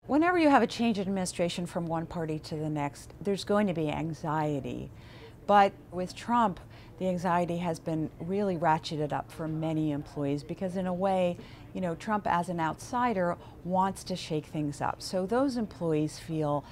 Whenever you have a change in administration from one party to the next, there's going to be anxiety. But with Trump, the anxiety has been really ratcheted up for many employees because in a way, Trump as an outsider wants to shake things up. So those employees feel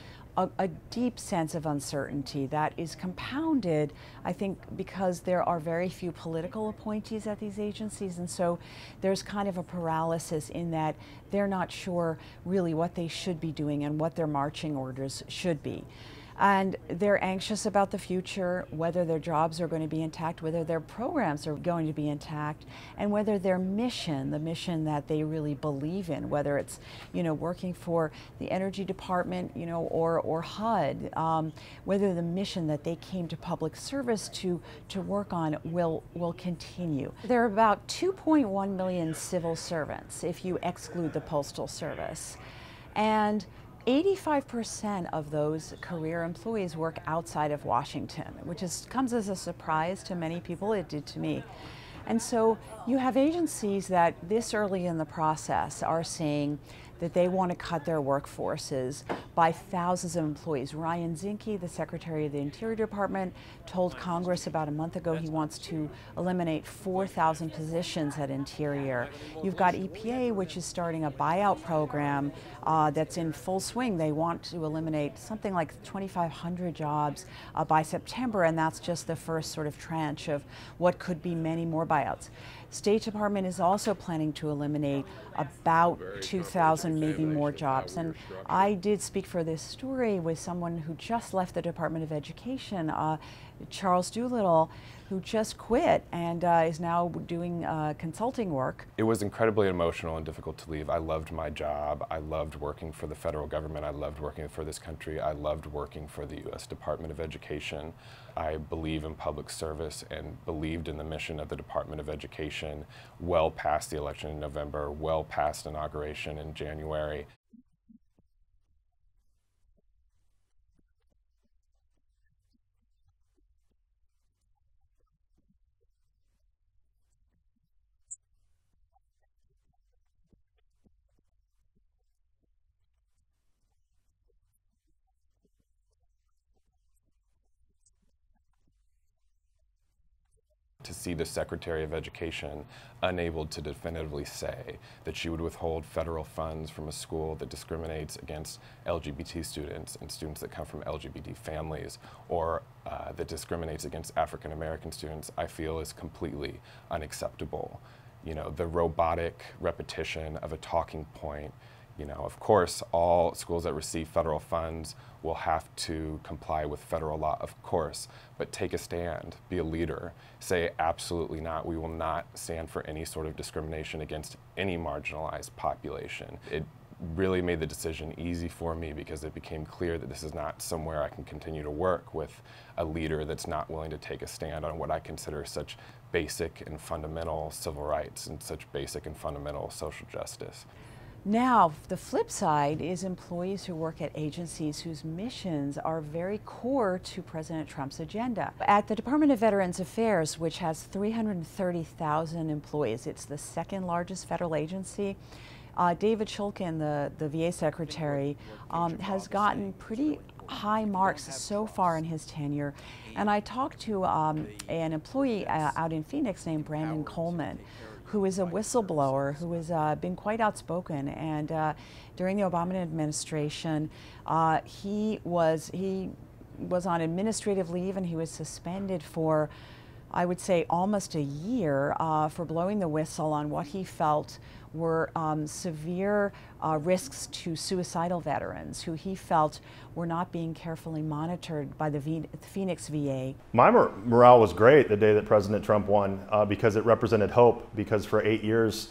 a deep sense of uncertainty that is compounded, I think, because there are very few political appointees at these agencies. And so there's kind of a paralysis in that they're not sure really what they should be doing and what their marching orders should be. And they're anxious about the future, whether their jobs are going to be intact, whether their programs are going to be intact, and whether their mission, the mission that they really believe in, whether it's, working for the Energy Department, or HUD, whether the mission that they came to public service to work on will continue. There are about 2.1 million civil servants if you exclude the Postal Service. And 85% of those career employees work outside of Washington, which comes as a surprise to many people. It did to me. And so you have agencies that this early in the process are saying that they want to cut their workforces by thousands of employees. Ryan Zinke, the Secretary of the Interior Department, told Congress about a month ago he wants to eliminate 4,000 positions at Interior. You've got EPA, which is starting a buyout program that's in full swing. They want to eliminate something like 2,500 jobs by September, and that's just the first sort of tranche of what could be many more buyouts. State Department is also planning to eliminate about 2,000, maybe more jobs. And I did speak for this story with someone who just left the Department of Education, Charles Doolittle, who just quit and is now doing consulting work. It was incredibly emotional and difficult to leave. I loved my job. I loved working for the federal government. I loved working for this country. I loved working for the U.S. Department of Education. I believe in public service and believed in the mission of the Department of Education well past the election in November, well past inauguration in January. To see the Secretary of Education unable to definitively say that she would withhold federal funds from a school that discriminates against LGBT students and students that come from LGBT families, or that discriminates against African American students, I feel is completely unacceptable. The robotic repetition of a talking point. Of course, all schools that receive federal funds will have to comply with federal law, of course, but take a stand, be a leader, say absolutely not. We will not stand for any sort of discrimination against any marginalized population. It really made the decision easy for me because it became clear that this is not somewhere I can continue to work with a leader that's not willing to take a stand on what I consider such basic and fundamental civil rights and such basic and fundamental social justice. Now, the flip side is employees who work at agencies whose missions are very core to President Trump's agenda. At the Department of Veterans Affairs, which has 330,000 employees, it's the second largest federal agency. David Shulkin, the VA secretary, has gotten pretty high marks so far in his tenure. And I talked to an employee out in Phoenix named Brandon Coleman, who is a whistleblower, who has been quite outspoken. And during the Obama administration, he was on administrative leave, and he was suspended for, I would say, almost a year for blowing the whistle on what he felt were severe risks to suicidal veterans who he felt were not being carefully monitored by the Phoenix VA. My morale was great the day that President Trump won because it represented hope, because for 8 years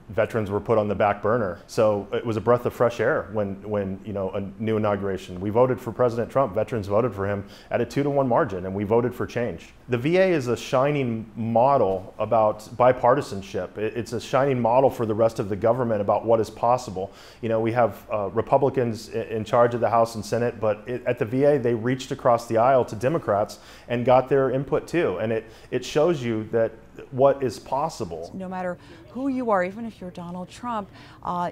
veterans were put on the back burner. So it was a breath of fresh air when a new inauguration. We voted for President Trump. Veterans voted for him at a 2-to-1 margin, and we voted for change. The VA is a shining model about bipartisanship. It's a shining model for the rest of the government about what is possible. We have Republicans in charge of the House and Senate, but at the VA, they reached across the aisle to Democrats and got their input too. And it shows you that what is possible. No matter who you are, even if you're Donald Trump,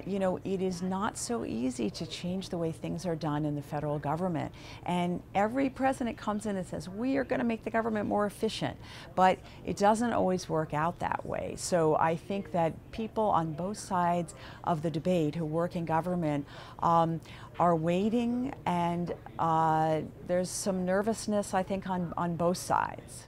you know, it is not so easy to change the way things are done in the federal government. And every president comes in and says, we are going to make the government more efficient. But it doesn't always work out that way. So I think that people on both sides of the debate who work in government are waiting, and there's some nervousness, I think, on both sides.